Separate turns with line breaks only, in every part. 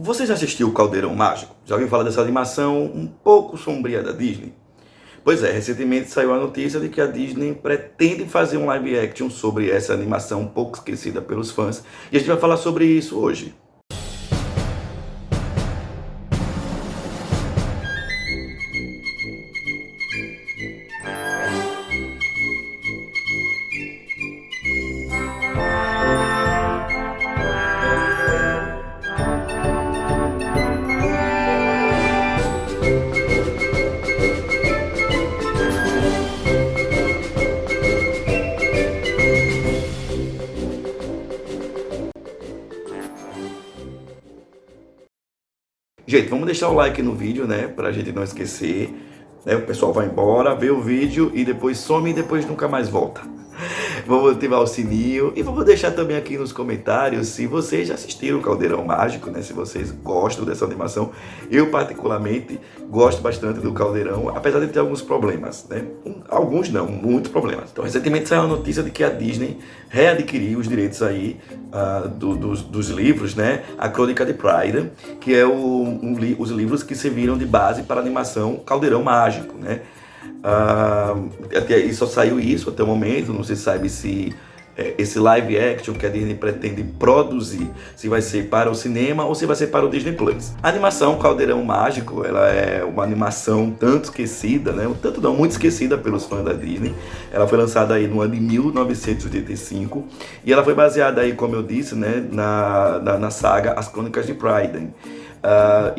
Você já assistiu o Caldeirão Mágico? Já ouviu falar dessa animação um pouco sombria da Disney? Pois é, recentemente saiu a notícia de que a Disney pretende fazer um live action sobre essa animação um pouco esquecida pelos fãs. E a gente vai falar sobre isso hoje. Gente, vamos deixar o like no vídeo, né? Pra gente não esquecer. Né? O pessoal vai embora, vê o vídeo e depois some e depois nunca mais volta. Vamos ativar o sininho e vamos deixar também aqui nos comentários se vocês já assistiram o Caldeirão Mágico, né? Se vocês gostam dessa animação. Eu particularmente gosto bastante do Caldeirão, apesar de ter alguns problemas, né? Alguns não, muitos problemas. Então, recentemente saiu a notícia de que a Disney readquiriu os direitos aí dos livros, né? A Crônica de Pride, que é os livros que serviram de base para a animação Caldeirão Mágico, né? E só saiu isso até o momento, não se sabe se esse live action que a Disney pretende produzir, se vai ser para o cinema ou se vai ser para o Disney Plus. A animação Caldeirão Mágico, ela é uma animação tanto esquecida, né? Tanto não, muito esquecida pelos fãs da Disney. Ela foi lançada aí no ano de 1985 e ela foi baseada aí, como eu disse, né, na saga As Crônicas de Pride. A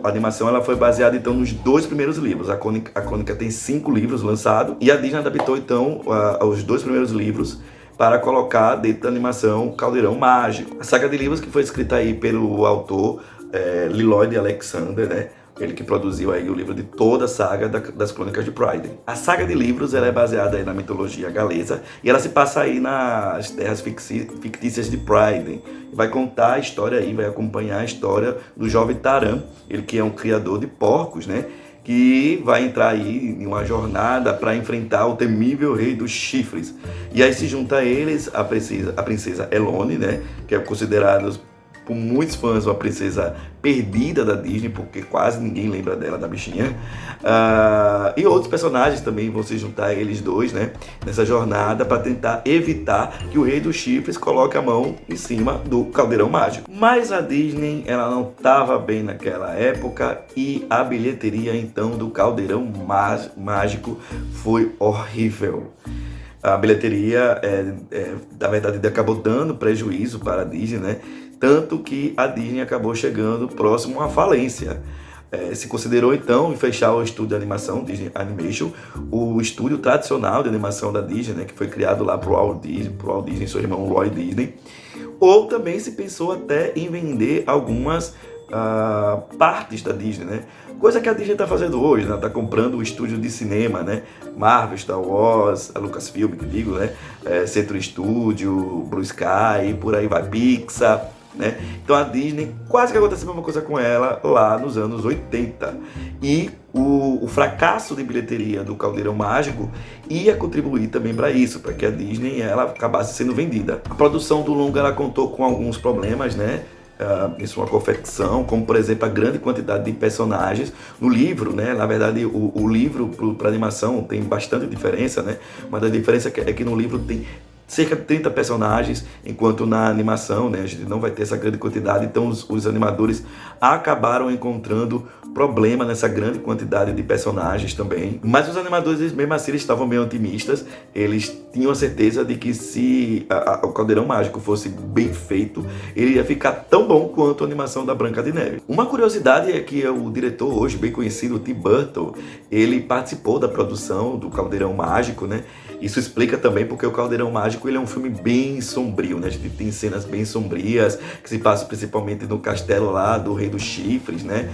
animação ela foi baseada então nos dois primeiros livros. A Crônica tem 5 livros lançados e a Disney adaptou então os 2 primeiros livros para colocar dentro da animação Caldeirão Mágico. A saga de livros que foi escrita aí pelo autor Lloyd Alexander, né? Ele que produziu aí o livro de toda a saga das Crônicas de Pride. A saga de livros ela é baseada aí na mitologia galesa e ela se passa aí nas terras fictícias de Pride. Vai contar a história aí, vai acompanhar a história do jovem Taran, ele que é um criador de porcos, né? Que vai entrar aí em uma jornada para enfrentar o temível rei dos chifres. E aí se junta a eles a princesa Elone, né? Que é considerada por muitos fãs uma princesa perdida da Disney, porque quase ninguém lembra dela, da bichinha. E outros personagens também vão se juntar a eles dois, né, nessa jornada para tentar evitar que o Rei dos Chifres coloque a mão em cima do Caldeirão Mágico. Mas a Disney, ela não estava bem naquela época e a bilheteria então do Caldeirão Mágico foi horrível. A bilheteria, na verdade, acabou dando prejuízo para a Disney, né? Tanto que a Disney acabou chegando próximo à falência. Se considerou então fechar o estúdio de animação Disney Animation, o estúdio tradicional de animação da Disney, né, que foi criado lá pro Walt Disney, seu irmão Roy Disney. Ou também se pensou até em vender algumas partes da Disney, né? Coisa que a Disney está fazendo hoje, né? Está comprando o estúdio de cinema, né? Marvel, Star Wars, a Lucasfilm, que digo, né? Century Studio, Blue Sky, por aí vai, Pixar, né? Então a Disney, quase que aconteceu a mesma coisa com ela lá nos anos 80. E o fracasso de bilheteria do Caldeirão Mágico ia contribuir também para isso, para que a Disney ela acabasse sendo vendida. A produção do longa ela contou com alguns problemas, né? Isso é uma confecção, como por exemplo a grande quantidade de personagens no livro, né? Na verdade o livro para animação tem bastante diferença, né? Uma das diferenças é que no livro tem cerca de 30 personagens, enquanto na animação, né, a gente não vai ter essa grande quantidade, então os animadores acabaram encontrando problema nessa grande quantidade de personagens também. Mas os animadores, mesmo assim, eles estavam meio otimistas, eles tinham a certeza de que se o Caldeirão Mágico fosse bem feito, ele ia ficar tão bom quanto a animação da Branca de Neve. Uma curiosidade é que o diretor hoje, bem conhecido, Tim Burton, ele participou da produção do Caldeirão Mágico, né? Isso explica também porque o Caldeirão Mágico ele é um filme bem sombrio, né? A gente tem cenas bem sombrias que se passam principalmente no castelo lá do Rei dos Chifres, né?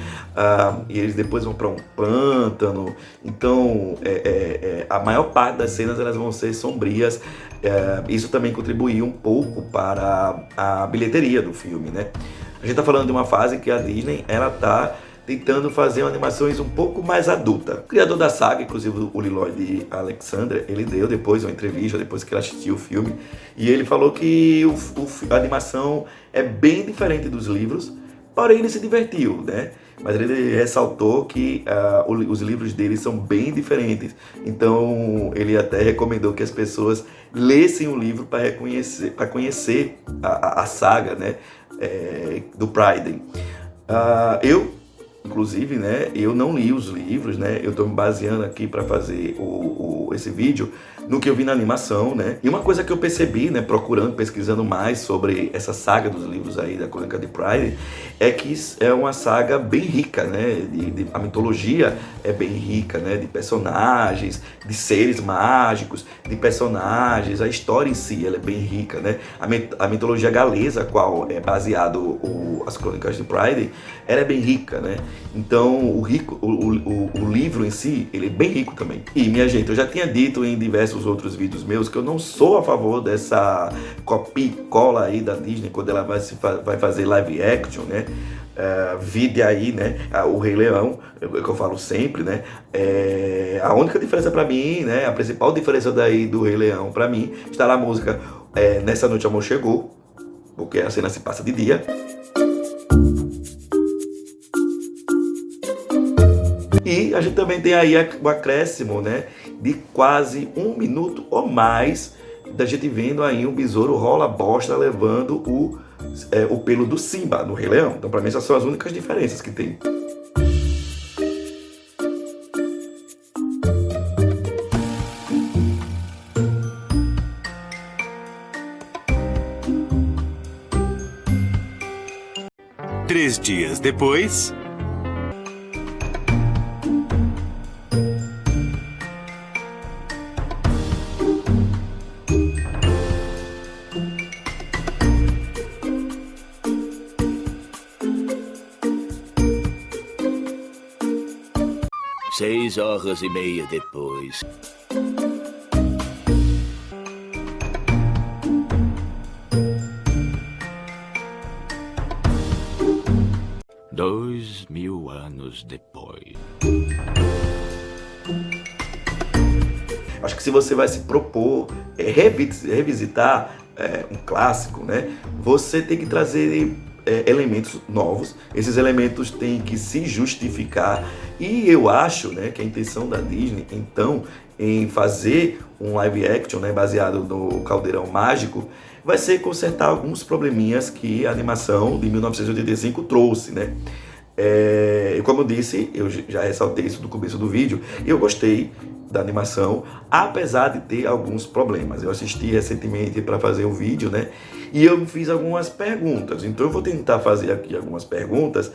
E eles depois vão para um pântano. Então, a maior parte das cenas elas vão ser sombrias. Isso também contribuiu um pouco para a bilheteria do filme, né? A gente está falando de uma fase que a Disney ela tá tentando fazer animações um pouco mais adulta. O criador da saga, inclusive o Lloyd Alexander, ele deu depois uma entrevista, depois que ele assistiu o filme, e ele falou que a animação é bem diferente dos livros, porém ele se divertiu, né? Mas ele ressaltou que os livros dele são bem diferentes. Então ele até recomendou que as pessoas lessem o livro para conhecer a saga, né, do Pryden. Eu, inclusive, né, eu não li os livros, né? Eu estou me baseando aqui para fazer esse vídeo no que eu vi na animação, né? E uma coisa que eu percebi, né, pesquisando mais sobre essa saga dos livros aí da Crônica de Pryden, é que é uma saga bem rica, né? A mitologia é bem rica, né? De personagens, de seres mágicos, de personagens, a história em si ela é bem rica, né? A mitologia galesa, qual é baseado as Crônicas de Pryden, ela é bem rica, né? Então o livro em si, ele é bem rico também. E minha gente, eu já tinha dito em diversos outros vídeos meus que eu não sou a favor dessa copia e cola aí da Disney quando ela vai fazer live action, né? Vide aí, né, o Rei Leão, que eu falo sempre, né, a única diferença para mim, né, a principal diferença daí do Rei Leão para mim está na música Nessa Noite Amor Chegou, porque a cena se passa de dia. E a gente também tem aí o acréscimo, né, de quase 1 minuto ou mais da gente vendo aí um besouro rola bosta levando o pelo do Simba, no Rei Leão. Então, para mim, essas são as únicas diferenças que tem.
Três dias depois...
Seis horas e meia depois. Dois mil anos depois.
Acho que se você vai se propor revisitar um clássico, né, você tem que trazer elementos novos. Esses elementos têm que se justificar. E eu acho, né, que a intenção da Disney, então, em fazer um live action, né, baseado no Caldeirão Mágico, vai ser consertar alguns probleminhas que a animação de 1985 trouxe, né? Como eu disse, eu já ressaltei isso no começo do vídeo, eu gostei da animação, apesar de ter alguns problemas. Eu assisti recentemente para fazer o vídeo, né? E eu fiz algumas perguntas. Então eu vou tentar fazer aqui algumas perguntas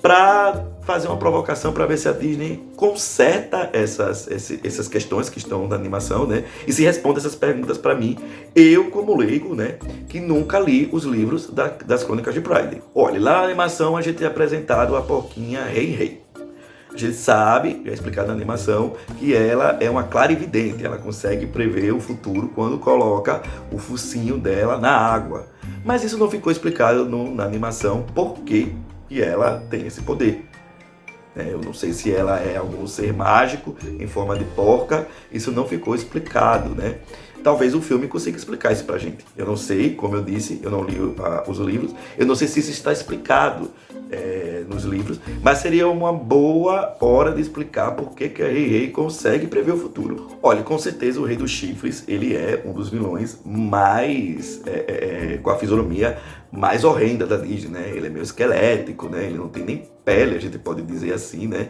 para fazer uma provocação para ver se a Disney conserta essas questões que estão na animação, né? E se responde essas perguntas para mim, eu como leigo, né? Que nunca li os livros das Crônicas de Pryden. Olha, lá na animação a gente é apresentado a porquinha Rei. A gente sabe, já é explicado na animação, que ela é uma clarividente, ela consegue prever o futuro quando coloca o focinho dela na água. Mas isso não ficou explicado na animação, por que ela tem esse poder. Eu não sei se ela é algum ser mágico em forma de porca, isso não ficou explicado, né? Talvez o filme consiga explicar isso pra gente. Eu não sei, como eu disse, eu não li os livros, eu não sei se isso está explicado nos livros, mas seria uma boa hora de explicar por que a Rei consegue prever o futuro. Olha, com certeza o Rei dos Chifres, ele é um dos vilões mais, com a fisionomia mais horrenda da Disney, né? Ele é meio esquelético, né? Ele não tem nem pele, a gente pode dizer assim, né?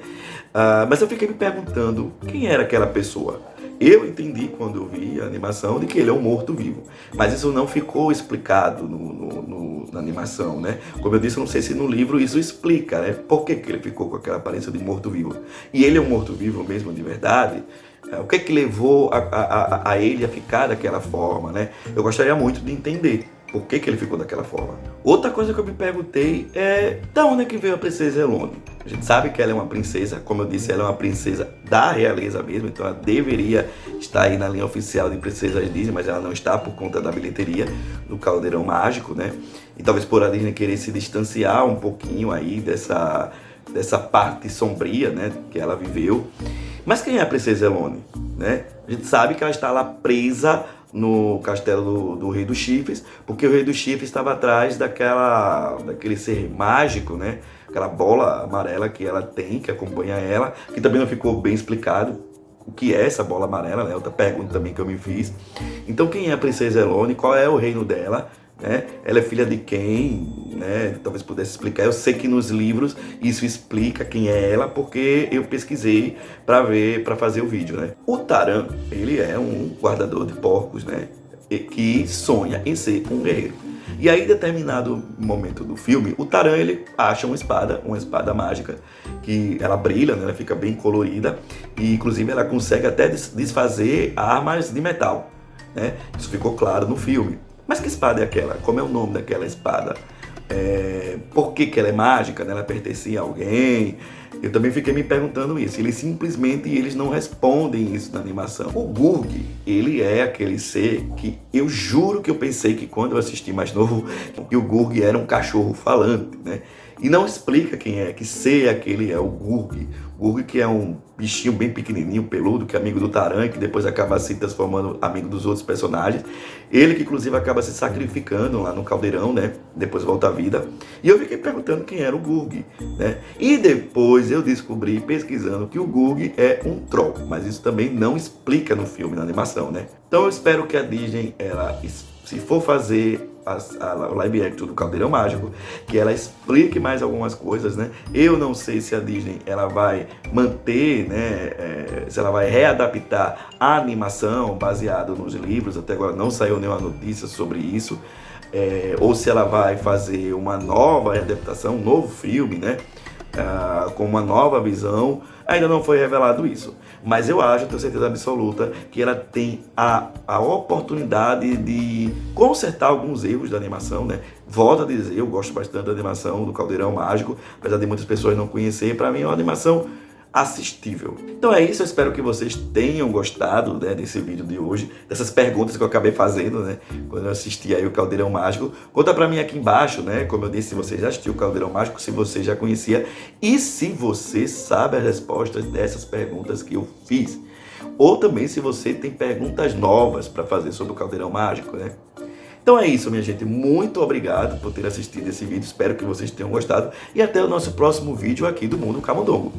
Mas eu fiquei me perguntando, quem era aquela pessoa? Eu entendi quando eu vi a animação de que ele é um morto-vivo, mas isso não ficou explicado na animação, né? Como eu disse, eu não sei se no livro isso explica, né? Por que ele ficou com aquela aparência de morto-vivo? E ele é um morto-vivo mesmo de verdade? O que levou a ele a ficar daquela forma, né? Eu gostaria muito de entender por que ele ficou daquela forma. Outra coisa que eu me perguntei é da onde é que veio a princesa Elone? A gente sabe que ela é uma princesa, como eu disse, ela é uma princesa da realeza mesmo, então ela deveria estar aí na linha oficial de princesas Disney, mas ela não está por conta da bilheteria do Caldeirão Mágico, né? E talvez por a Disney querer se distanciar um pouquinho aí dessa parte sombria, né, que ela viveu. Mas quem é a princesa Elone, né? A gente sabe que ela está lá presa no castelo do Rei dos Chifres, porque o Rei dos Chifres estava atrás daquele ser mágico, né? Aquela bola amarela que ela tem, que acompanha ela, que também não ficou bem explicado o que é essa bola amarela, né? Outra pergunta também que eu me fiz. Então, quem é a Princesa Elone? Qual é o reino dela? Né? Ela é filha de quem? Né? Talvez pudesse explicar. Eu sei que nos livros isso explica quem é ela, porque eu pesquisei para fazer o vídeo, né? O Taran, ele é um guardador de porcos, né? Que sonha em ser um guerreiro. E aí, em determinado momento do filme, o Taran, ele acha uma espada mágica, que ela brilha, né? Ela fica bem colorida, e inclusive ela consegue até desfazer armas de metal, né? Isso ficou claro no filme. Mas que espada é aquela? Como é o nome daquela espada? Por que ela é mágica, né? Ela pertencia a alguém? Eu também fiquei me perguntando isso. Eles não respondem isso na animação. O Gurg, ele é aquele ser que eu juro que eu pensei que quando eu assisti mais novo, que o Gurg era um cachorro falante, né? E não explica quem é, que ser aquele é o Gurg. Gurg, que é um bichinho bem pequenininho, peludo, que é amigo do Taran, que depois acaba se transformando amigo dos outros personagens. Ele que inclusive acaba se sacrificando lá no caldeirão, né? Depois volta à vida. E eu fiquei perguntando quem era o Gurg, né? E depois eu descobri, pesquisando, que o Gurg é um troll. Mas isso também não explica no filme, na animação, né? Então eu espero que a Disney, ela, se for fazer o live action do Caldeirão Mágico, que ela explique mais algumas coisas, né? Eu não sei se a Disney ela vai manter, né? Se ela vai readaptar a animação baseada nos livros. Até agora não saiu nenhuma notícia sobre isso. Ou se ela vai fazer uma nova adaptação, um novo filme, né? Com uma nova visão. Ainda não foi revelado isso, mas eu tenho certeza absoluta que ela tem a oportunidade de consertar alguns erros da animação, né? Volto a dizer, eu gosto bastante da animação do Caldeirão Mágico, apesar de muitas pessoas não conhecerem. Para mim é uma animação assistível. Então é isso, eu espero que vocês tenham gostado, né, desse vídeo de hoje, dessas perguntas que eu acabei fazendo, né, quando eu assisti aí o Caldeirão Mágico. Conta pra mim aqui embaixo, né, como eu disse, se você já assistiu o Caldeirão Mágico, se você já conhecia e se você sabe as respostas dessas perguntas que eu fiz. Ou também se você tem perguntas novas para fazer sobre o Caldeirão Mágico, né. Então é isso, minha gente. Muito obrigado por ter assistido esse vídeo. Espero que vocês tenham gostado. E até o nosso próximo vídeo aqui do Mundo Camundongo.